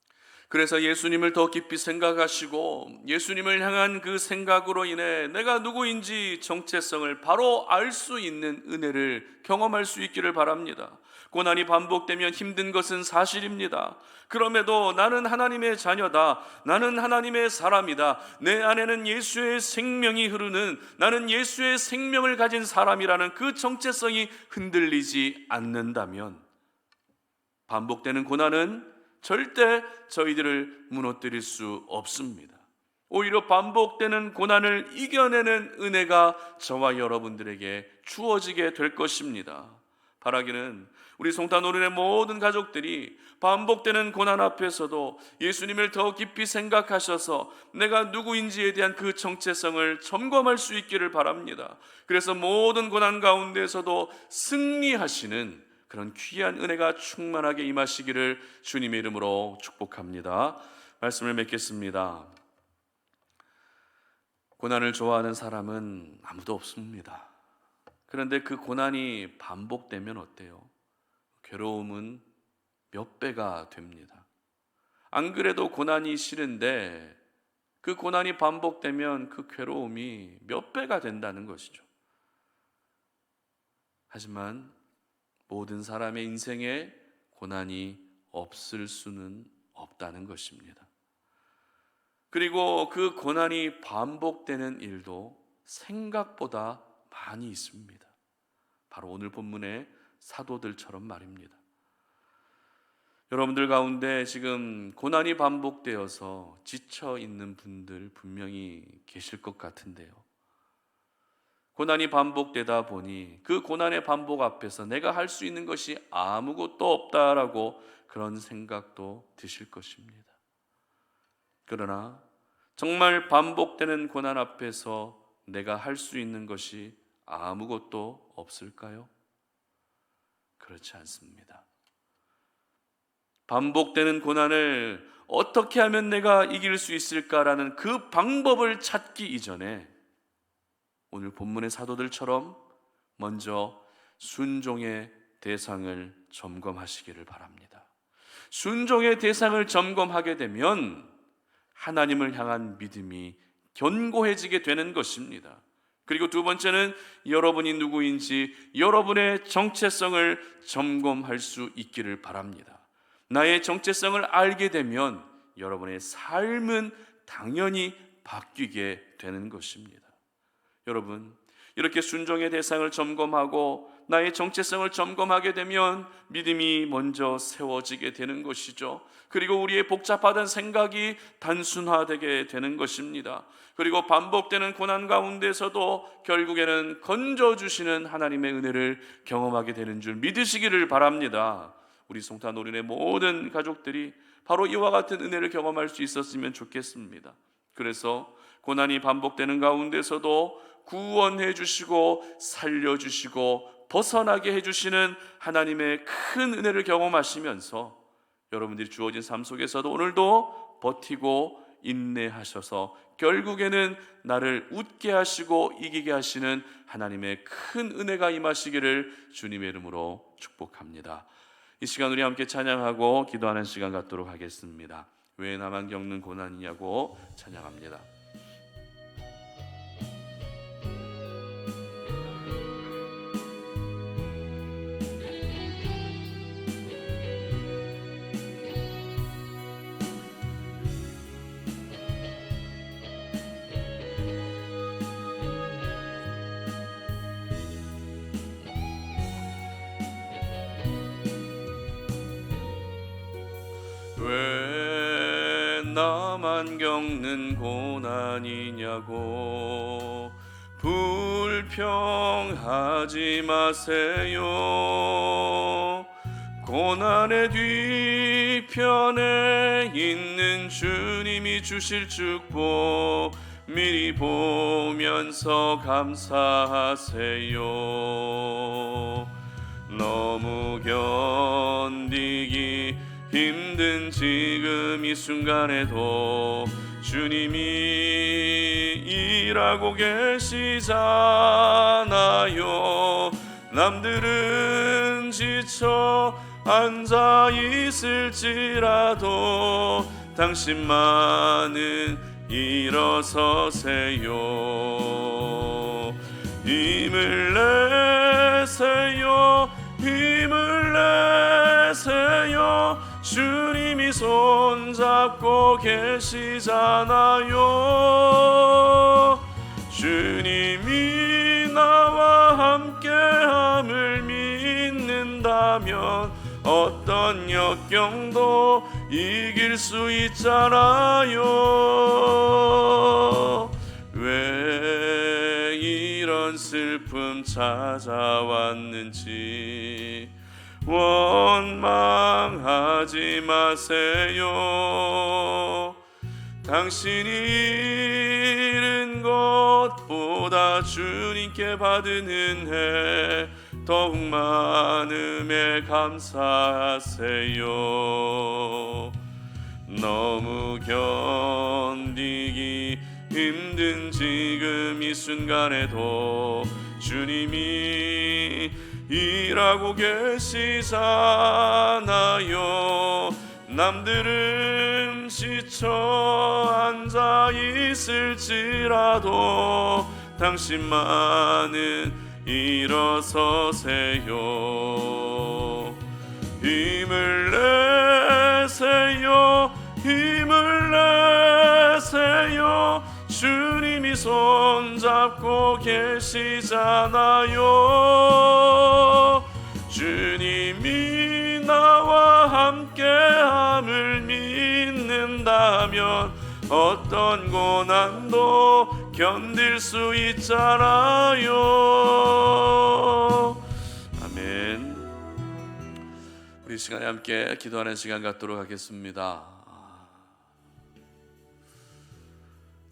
그래서 예수님을 더 깊이 생각하시고 예수님을 향한 그 생각으로 인해 내가 누구인지 정체성을 바로 알 수 있는 은혜를 경험할 수 있기를 바랍니다. 고난이 반복되면 힘든 것은 사실입니다. 그럼에도 나는 하나님의 자녀다. 나는 하나님의 사람이다. 내 안에는 예수의 생명이 흐르는, 나는 예수의 생명을 가진 사람이라는 그 정체성이 흔들리지 않는다면 반복되는 고난은 절대 저희들을 무너뜨릴 수 없습니다. 오히려 반복되는 고난을 이겨내는 은혜가 저와 여러분들에게 주어지게 될 것입니다. 바라기는 우리 송탄오륜의 모든 가족들이 반복되는 고난 앞에서도 예수님을 더 깊이 생각하셔서 내가 누구인지에 대한 그 정체성을 점검할 수 있기를 바랍니다. 그래서 모든 고난 가운데서도 승리하시는 그런 귀한 은혜가 충만하게 임하시기를 주님의 이름으로 축복합니다. 말씀을 맺겠습니다. 고난을 좋아하는 사람은 아무도 없습니다. 그런데 그 고난이 반복되면 어때요? 괴로움은 몇 배가 됩니다. 안 그래도 고난이 싫은데 그 고난이 반복되면 그 괴로움이 몇 배가 된다는 것이죠. 하지만 모든 사람의 인생에 고난이 없을 수는 없다는 것입니다. 그리고 그 고난이 반복되는 일도 생각보다 많이 있습니다. 바로 오늘 본문의 사도들처럼 말입니다. 여러분들 가운데 지금 고난이 반복되어서 지쳐 있는 분들 분명히 계실 것 같은데요. 고난이 반복되다 보니 그 고난의 반복 앞에서 내가 할 수 있는 것이 아무것도 없다라고 그런 생각도 드실 것입니다. 그러나 정말 반복되는 고난 앞에서 내가 할 수 있는 것이 아무것도 없을까요? 그렇지 않습니다. 반복되는 고난을 어떻게 하면 내가 이길 수 있을까라는 그 방법을 찾기 이전에 오늘 본문의 사도들처럼 먼저 순종의 대상을 점검하시기를 바랍니다. 순종의 대상을 점검하게 되면 하나님을 향한 믿음이 견고해지게 되는 것입니다. 그리고 두 번째는 여러분이 누구인지 여러분의 정체성을 점검할 수 있기를 바랍니다. 나의 정체성을 알게 되면 여러분의 삶은 당연히 바뀌게 되는 것입니다. 여러분, 이렇게 순종의 대상을 점검하고 나의 정체성을 점검하게 되면 믿음이 먼저 세워지게 되는 것이죠. 그리고 우리의 복잡하던 생각이 단순화되게 되는 것입니다. 그리고 반복되는 고난 가운데서도 결국에는 건져주시는 하나님의 은혜를 경험하게 되는 줄 믿으시기를 바랍니다. 우리 송탄오륜의 모든 가족들이 바로 이와 같은 은혜를 경험할 수 있었으면 좋겠습니다. 그래서 고난이 반복되는 가운데서도 구원해 주시고 살려주시고 벗어나게 해주시는 하나님의 큰 은혜를 경험하시면서 여러분들이 주어진 삶 속에서도 오늘도 버티고 인내하셔서 결국에는 나를 웃게 하시고 이기게 하시는 하나님의 큰 은혜가 임하시기를 주님의 이름으로 축복합니다. 이 시간 우리 함께 찬양하고 기도하는 시간 갖도록 하겠습니다. 왜 나만 겪는 고난이냐고 찬양합니다. 왜 나만 겪는 고난이냐고 불평하지 마세요. 고난의 뒤편에 있는 주님이 주실 축복 미리 보면서 감사하세요. 너무 견디기 힘든 지금 이 순간에도 주님이 일하고 계시잖아요. 남들은 지쳐 앉아 있을지라도 당신만은 일어서세요. 힘을 내세요. 힘을 내세요. 주님이 손잡고 계시잖아요. 주님이 나와 함께함을 믿는다면 어떤 역경도 이길 수 있잖아요. 왜 이런 슬픔 찾아왔는지 원망하지 마세요. 당신이 잃은 것보다 주님께 받은 은혜 더욱 많음에 감사하세요. 너무 견디기 힘든 지금 이 순간에도 주님이 일하고 계시잖아요. 남들은 지쳐 앉아 있을지라도 당신만은 일어서세요. 힘을 내세요. 힘을 내세요. 주님이 손잡고 계시잖아요. 주님이 나와 함께함을 믿는다면 어떤 고난도 견딜 수 있잖아요. 아멘. 우리 시간에 함께 기도하는 시간 갖도록 하겠습니다.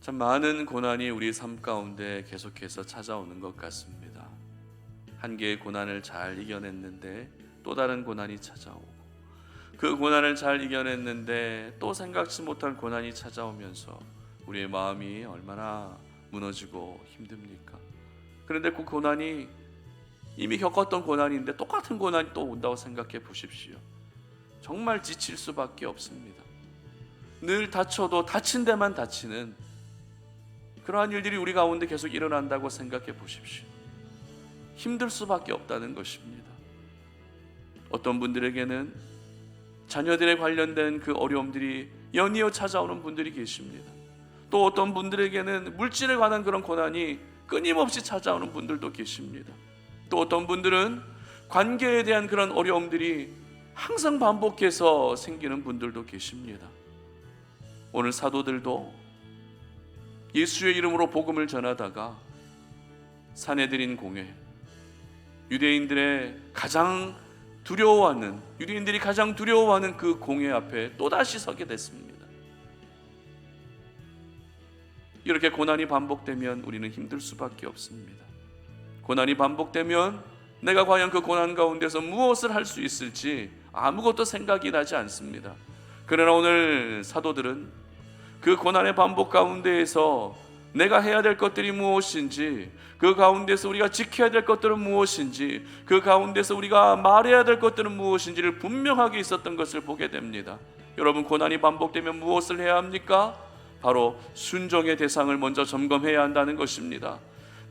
참 많은 고난이 우리 삶 가운데 계속해서 찾아오는 것 같습니다. 한 개의 고난을 잘 이겨냈는데 또 다른 고난이 찾아오고, 그 고난을 잘 이겨냈는데 또 생각지 못한 고난이 찾아오면서 우리의 마음이 얼마나 무너지고 힘듭니까? 그런데 그 고난이 이미 겪었던 고난인데 똑같은 고난이 또 온다고 생각해 보십시오. 정말 지칠 수밖에 없습니다. 늘 다쳐도 다친 데만 다치는 그러한 일들이 우리 가운데 계속 일어난다고 생각해 보십시오. 힘들 수밖에 없다는 것입니다. 어떤 분들에게는 자녀들에 관련된 그 어려움들이 연이어 찾아오는 분들이 계십니다. 또 어떤 분들에게는 물질에 관한 그런 고난이 끊임없이 찾아오는 분들도 계십니다. 또 어떤 분들은 관계에 대한 그런 어려움들이 항상 반복해서 생기는 분들도 계십니다. 오늘 사도들도 예수의 이름으로 복음을 전하다가 산헤드린 공회, 유대인들이 가장 두려워하는 그 공회 앞에 또다시 서게 됐습니다. 이렇게 고난이 반복되면 우리는 힘들 수밖에 없습니다. 고난이 반복되면 내가 과연 그 고난 가운데서 무엇을 할 수 있을지 아무것도 생각이 나지 않습니다. 그러나 오늘 사도들은 그 고난의 반복 가운데에서 내가 해야 될 것들이 무엇인지, 그 가운데서 우리가 지켜야 될 것들은 무엇인지, 그 가운데서 우리가 말해야 될 것들은 무엇인지를 분명하게 있었던 것을 보게 됩니다. 여러분, 고난이 반복되면 무엇을 해야 합니까? 바로 순종의 대상을 먼저 점검해야 한다는 것입니다.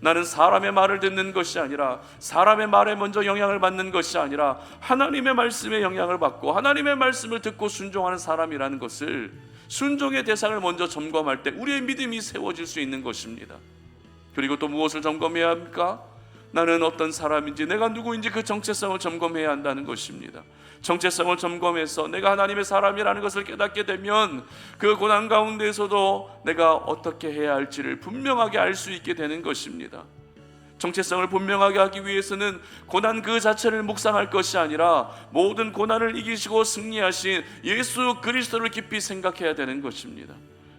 나는 사람의 말을 듣는 것이 아니라, 사람의 말에 먼저 영향을 받는 것이 아니라 하나님의 말씀에 영향을 받고 하나님의 말씀을 듣고 순종하는 사람이라는 것을, 순종의 대상을 먼저 점검할 때 우리의 믿음이 세워질 수 있는 것입니다. 그리고 또 무엇을 점검해야 합니까? 나는 어떤 사람인지, 내가 누구인지 그 정체성을 점검해야 한다는 것입니다. 정체성을 점검해서 내가 하나님의 사람이라는 것을 깨닫게 되면 그 고난 가운데에서도 내가 어떻게 해야 할지를 분명하게 알 수 있게 되는 것입니다. 정체성을 분명하게 하기 위해서는 고난 그 자체를 묵상할 것이 아니라 모든 고난을 이기시고 승리하신 예수 그리스도를 깊이 생각해야 되는 것입니다.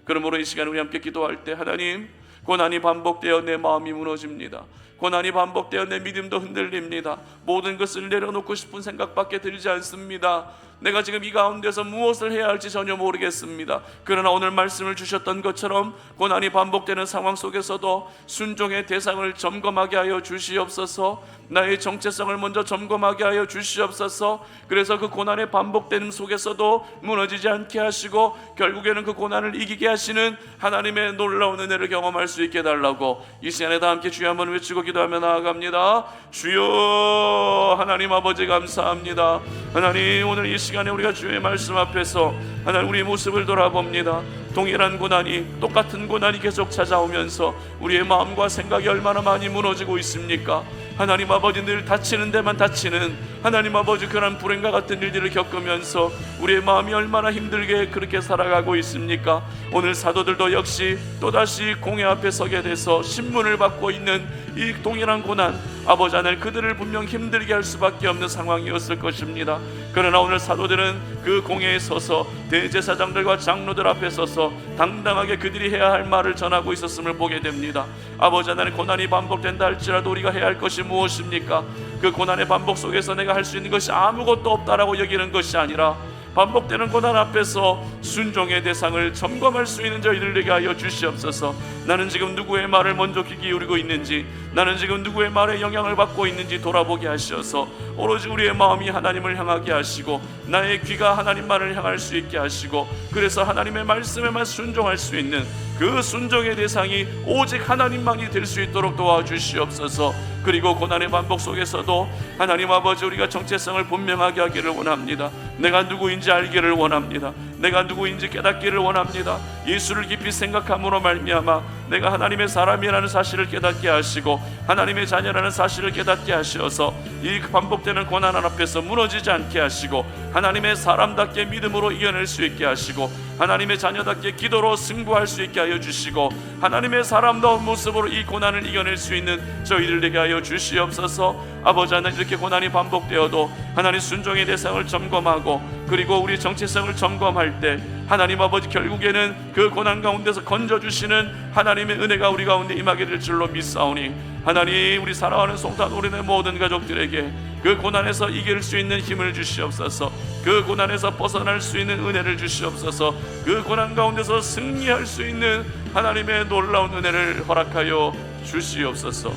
그러므로 이 시간 우리 함께 기도할 때, 하나님, 고난이 반복되어 내 마음이 무너집니다. 고난이 반복되어 내 믿음도 흔들립니다. 모든 것을 내려놓고 싶은 생각밖에 들지 않습니다. 내가 지금 이 가운데서 무엇을 해야 할지 전혀 모르겠습니다. 그러나 오늘 말씀을 주셨던 것처럼 고난이 반복되는 상황 속에서도 순종의 대상을 점검하게 하여 주시옵소서. 나의 정체성을 먼저 점검하게 하여 주시옵소서. 그래서 그 고난의 반복되는 속에서도 무너지지 않게 하시고 결국에는 그 고난을 이기게 하시는 하나님의 놀라운 은혜를 경험할 수 있게 해달라고 이 시간에 다 함께 주여 한번 외치고 기도하며 나아갑니다. 주여 하나님 아버지 감사합니다. 하나님 오늘 이 시간에 우리가 주의 말씀 앞에서 하나님 우리 모습을 돌아봅니다. 동일한 고난이 똑같은 고난이 계속 찾아오면서 우리의 마음과 생각이 얼마나 많이 무너지고 있습니까? 하나님 아버지 늘 다치는 데만 다치는 하나님 아버지 그런 불행과 같은 일들을 겪으면서 우리의 마음이 얼마나 힘들게 그렇게 살아가고 있습니까? 오늘 사도들도 역시 또다시 공회 앞에 서게 돼서 신문을 받고 있는 이 동일한 고난, 아버지 하나님 그들을 분명 힘들게 할 수밖에 없는 상황이었을 것입니다. 그러나 오늘 사도들은 그 공회에 서서 대제사장들과 장로들 앞에 서서 당당하게 그들이 해야 할 말을 전하고 있었음을 보게 됩니다. 아버지 하나님 고난이 반복된다 할지라도 우리가 해야 할 것이 무엇입니까? 그 고난의 반복 속에서 내가 할 수 있는 것이 아무것도 없다라고 여기는 것이 아니라 반복되는 고난 앞에서 순종의 대상을 점검할 수 있는 저희들 되게 하여 주시옵소서. 나는 지금 누구의 말을 먼저 귀 기울이고 있는지, 나는 지금 누구의 말에 영향을 받고 있는지 돌아보게 하셔서 오로지 우리의 마음이 하나님을 향하게 하시고 나의 귀가 하나님 말을 향할 수 있게 하시고 그래서 하나님의 말씀에만 순종할 수 있는 그 순종의 대상이 오직 하나님만이 될 수 있도록 도와주시옵소서. 그리고 고난의 반복 속에서도 하나님 아버지 우리가 정체성을 분명하게 하기를 원합니다. 내가 누구인지 알기를 원합니다. 내가 누구인지 깨닫기를 원합니다. 예수를 깊이 생각함으로 말미암아 내가 하나님의 사람이라는 사실을 깨닫게 하시고 하나님의 자녀라는 사실을 깨닫게 하셔서 이 반복되는 고난 앞에서 무너지지 않게 하시고 하나님의 사람답게 믿음으로 이겨낼 수 있게 하시고 하나님의 자녀답게 기도로 승부할 수 있게 하여 주시고 하나님의 사람다운 모습으로 이 고난을 이겨낼 수 있는 저희들 되게 하여 주시옵소서. 아버지 하나님 이렇게 고난이 반복되어도 하나님 순종의 대상을 점검하고 그리고 우리 정체성을 점검할 때 하나님 아버지 결국에는 그 고난 가운데서 건져주시는 하나님의 은혜가 우리 가운데 임하게 될 줄로 믿사오니 하나님 우리 사랑하는 송탄 오륜의 모든 가족들에게 그 고난에서 이길 수 있는 힘을 주시옵소서. 그 고난에서 벗어날 수 있는 은혜를 주시옵소서. 그 고난 가운데서 승리할 수 있는 하나님의 놀라운 은혜를 허락하여 주시옵소서.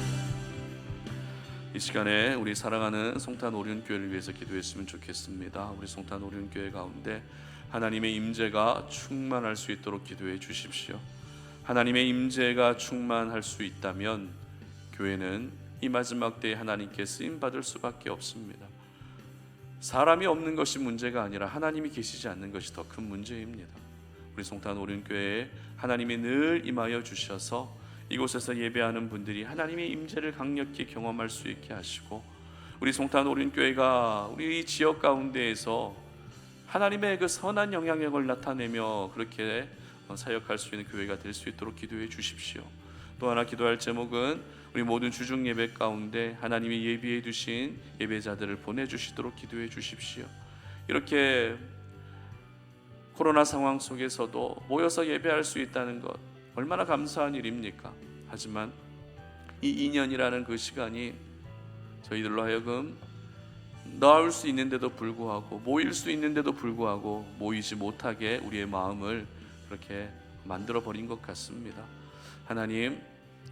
이 시간에 우리 사랑하는 송탄 오륜교회를 위해서 기도했으면 좋겠습니다. 우리 송탄 오륜교회 가운데 하나님의 임재가 충만할 수 있도록 기도해 주십시오. 하나님의 임재가 충만할 수 있다면 교회는 이 마지막 때에 하나님께 쓰임받을 수밖에 없습니다. 사람이 없는 것이 문제가 아니라 하나님이 계시지 않는 것이 더 큰 문제입니다. 우리 송탄 오륜교회에 하나님이 늘 임하여 주셔서 이곳에서 예배하는 분들이 하나님의 임재를 강력히 경험할 수 있게 하시고 우리 송탄 오륜교회가 우리 지역 가운데에서 하나님의 그 선한 영향력을 나타내며 그렇게 사역할 수 있는 교회가 될 수 있도록 기도해 주십시오. 또 하나 기도할 제목은 우리 모든 주중 예배 가운데 하나님이 예비해 두신 예배자들을 보내주시도록 기도해 주십시오. 이렇게 코로나 상황 속에서도 모여서 예배할 수 있다는 것 얼마나 감사한 일입니까? 하지만 이 2년이라는 그 시간이 저희들로 하여금 나올 수 있는데도 불구하고 모일 수 있는데도 불구하고 모이지 못하게 우리의 마음을 그렇게 만들어 버린 것 같습니다. 하나님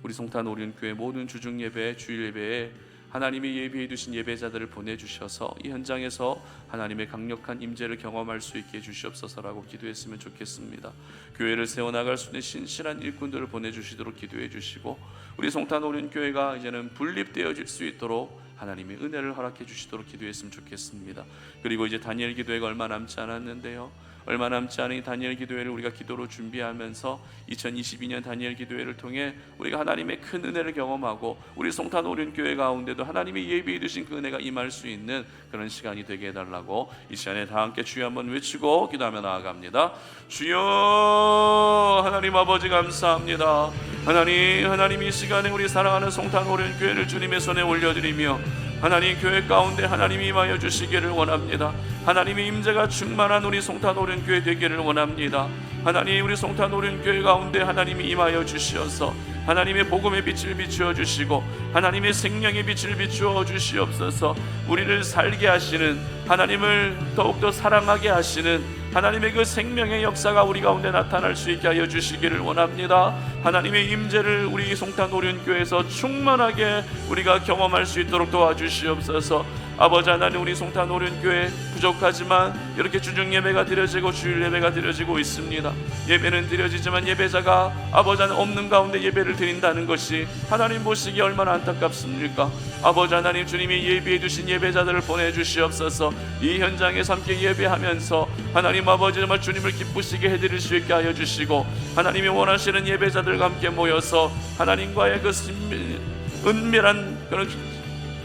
우리 송탄 오륜교회 모든 주중 예배 주일 예배에 하나님이 예비해 두신 예배자들을 보내주셔서 이 현장에서 하나님의 강력한 임재를 경험할 수 있게 해주시옵소서라고 기도했으면 좋겠습니다. 교회를 세워나갈 수 있는 신실한 일꾼들을 보내주시도록 기도해 주시고 우리 송탄 오륜교회가 이제는 분립되어질 수 있도록 하나님의 은혜를 허락해 주시도록 기도했으면 좋겠습니다. 그리고 이제 다니엘 기도회가 얼마 남지 않았는데요, 얼마 남지 않은 이 다니엘 기도회를 우리가 기도로 준비하면서 2022년 다니엘 기도회를 통해 우리가 하나님의 큰 은혜를 경험하고 우리 송탄 오륜교회 가운데도 하나님이 예비해 두신 그 은혜가 임할 수 있는 그런 시간이 되게 해달라고 이 시간에 다 함께 주여 한번 외치고 기도하며 나아갑니다. 주여 하나님 아버지 감사합니다. 하나님 이 시간에 우리 사랑하는 송탄 오륜교회를 주님의 손에 올려드리며 하나님 교회 가운데 하나님이 임하여 주시기를 원합니다. 하나님의 임재가 충만한 우리 송탄 오륜교회 되기를 원합니다. 하나님 우리 송탄 오륜교회 가운데 하나님이 임하여 주시어서 하나님의 복음의 빛을 비추어 주시고 하나님의 생명의 빛을 비추어 주시옵소서. 우리를 살게 하시는, 하나님을 더욱더 사랑하게 하시는 하나님의 그 생명의 역사가 우리 가운데 나타날 수 있게 하여 주시기를 원합니다. 하나님의 임재를 우리 송탄 오륜교회에서 충만하게 우리가 경험할 수 있도록 도와주시옵소서. 아버지 하나님, 우리 송탄 오륜교회 부족하지만 이렇게 주중 예배가 드려지고 주일 예배가 드려지고 있습니다. 예배는 드려지지만 예배자가 아버지 하나님 없는 가운데 예배를 드린다는 것이 하나님 보시기에 얼마나 안타깝습니까? 아버지 하나님, 주님이 예비해 주신 예배자들을 보내주시옵소서. 이 현장에서 함께 예배하면서 하나님 아버지 정말 주님을 기쁘시게 해드릴 수 있게 하여 주시고, 하나님이 원하시는 예배자들과 함께 모여서 하나님과의 그 은밀한 그런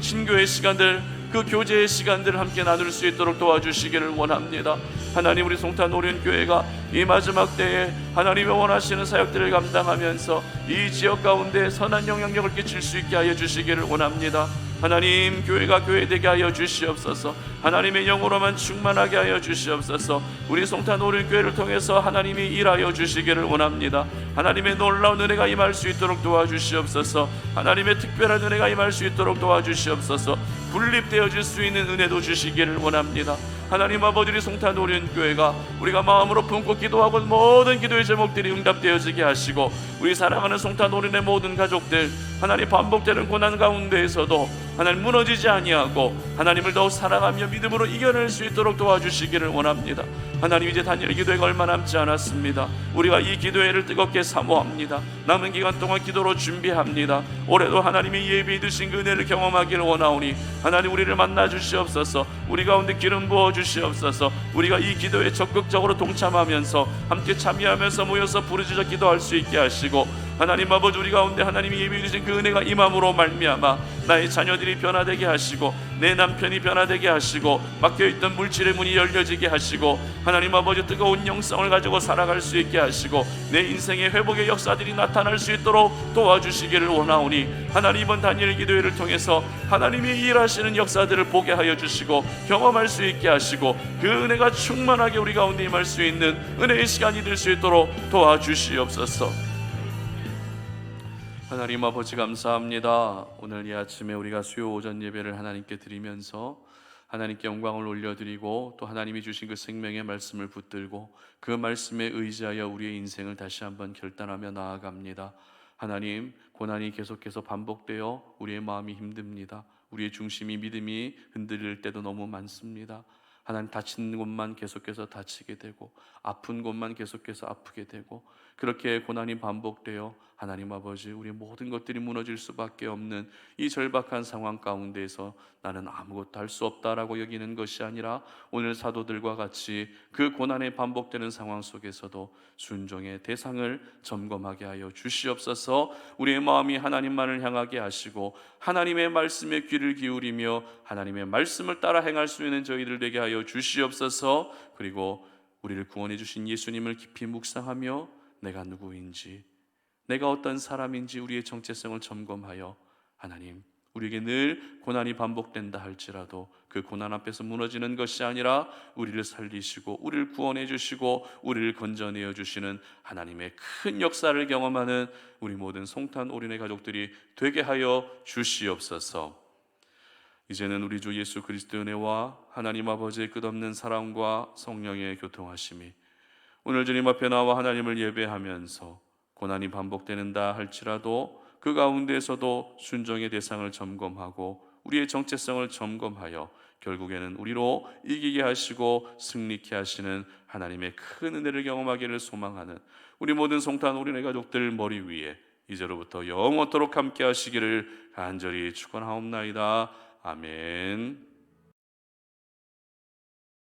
신교의 시간들, 그 교제의 시간들을 함께 나눌 수 있도록 도와주시기를 원합니다. 하나님, 우리 송탄 오륜교회가 이 마지막 때에 하나님이 원하시는 사역들을 감당하면서 이 지역 가운데 선한 영향력을 끼칠 수 있게 하여 주시기를 원합니다. 하나님, 교회가 교회되게 하여 주시옵소서. 하나님의 영으로만 충만하게 하여 주시옵소서. 우리 송탄 오륜교회를 통해서 하나님이 일하여 주시기를 원합니다. 하나님의 놀라운 은혜가 임할 수 있도록 도와주시옵소서. 하나님의 특별한 은혜가 임할 수 있도록 도와주시옵소서. 분립되어질 수 있는 은혜도 주시기를 원합니다. 하나님 아버지, 우리 송탄 오륜교회가 우리가 마음으로 품고 기도하고 모든 기도의 제목들이 응답되어지게 하시고, 우리 사랑하는 송탄 오륜의 모든 가족들 하나님 반복되는 고난 가운데에서도 하나님 무너지지 아니하고 하나님을 더욱 사랑하며 믿음으로 이겨낼 수 있도록 도와주시기를 원합니다. 하나님, 이제 단일 기도회가 얼마 남지 않았습니다. 우리가 이 기도회를 뜨겁게 사모합니다. 남은 기간 동안 기도로 준비합니다. 올해도 하나님이 예비해 두신 그 은혜를 경험하기를 원하오니 하나님, 우리를 만나 주시옵소서. 우리 가운데 기름 부어 주시옵소서. 우리가 이 기도에 적극적으로 동참하면서 함께 참여하면서 모여서 부르짖어 기도할 수 있게 하시고, 하나님 아버지, 우리 가운데 하나님이 예비해 주신 그 은혜가 임함으로 말미암아 나의 자녀들이 변화되게 하시고, 내 남편이 변화되게 하시고, 막혀있던 물질의 문이 열려지게 하시고, 하나님 아버지 뜨거운 영성을 가지고 살아갈 수 있게 하시고, 내 인생의 회복의 역사들이 나타날 수 있도록 도와주시기를 원하오니 하나님, 이번 단일 기도회를 통해서 하나님이 일하시는 역사들을 보게 하여 주시고 경험할 수 있게 하시고, 그 은혜가 충만하게 우리 가운데 임할 수 있는 은혜의 시간이 될 수 있도록 도와주시옵소서. 하나님 아버지, 감사합니다. 오늘 이 아침에 우리가 수요 오전 예배를 하나님께 드리면서 하나님께 영광을 올려드리고, 또 하나님이 주신 그 생명의 말씀을 붙들고 그 말씀에 의지하여 우리의 인생을 다시 한번 결단하며 나아갑니다. 하나님, 고난이 계속해서 반복되어 우리의 마음이 힘듭니다. 우리의 중심이, 믿음이 흔들릴 때도 너무 많습니다. 하나님, 다친 곳만 계속해서 다치게 되고 아픈 곳만 계속해서 아프게 되고, 그렇게 고난이 반복되어 하나님 아버지, 우리 모든 것들이 무너질 수밖에 없는 이 절박한 상황 가운데에서 나는 아무것도 할 수 없다라고 여기는 것이 아니라, 오늘 사도들과 같이 그 고난이 반복되는 상황 속에서도 순종의 대상을 점검하게 하여 주시옵소서. 우리의 마음이 하나님만을 향하게 하시고 하나님의 말씀에 귀를 기울이며 하나님의 말씀을 따라 행할 수 있는 저희들 되게 하여 주시옵소서. 그리고 우리를 구원해 주신 예수님을 깊이 묵상하며 내가 누구인지, 내가 어떤 사람인지 우리의 정체성을 점검하여, 하나님, 우리에게 늘 고난이 반복된다 할지라도 그 고난 앞에서 무너지는 것이 아니라 우리를 살리시고 우리를 구원해 주시고 우리를 건져내어 주시는 하나님의 큰 역사를 경험하는 우리 모든 송탄 오륜의 가족들이 되게 하여 주시옵소서. 이제는 우리 주 예수 그리스도의 은혜와 하나님 아버지의 끝없는 사랑과 성령의 교통하심이 오늘 주님 앞에 나와 하나님을 예배하면서 고난이 반복되는다 할지라도 그 가운데에서도 순종의 대상을 점검하고 우리의 정체성을 점검하여 결국에는 우리로 이기게 하시고 승리케 하시는 하나님의 큰 은혜를 경험하기를 소망하는 우리 모든 송탄 오륜의 가족들 머리 위에 이제로부터 영원토록 함께 하시기를 간절히 축원하옵나이다. 아멘.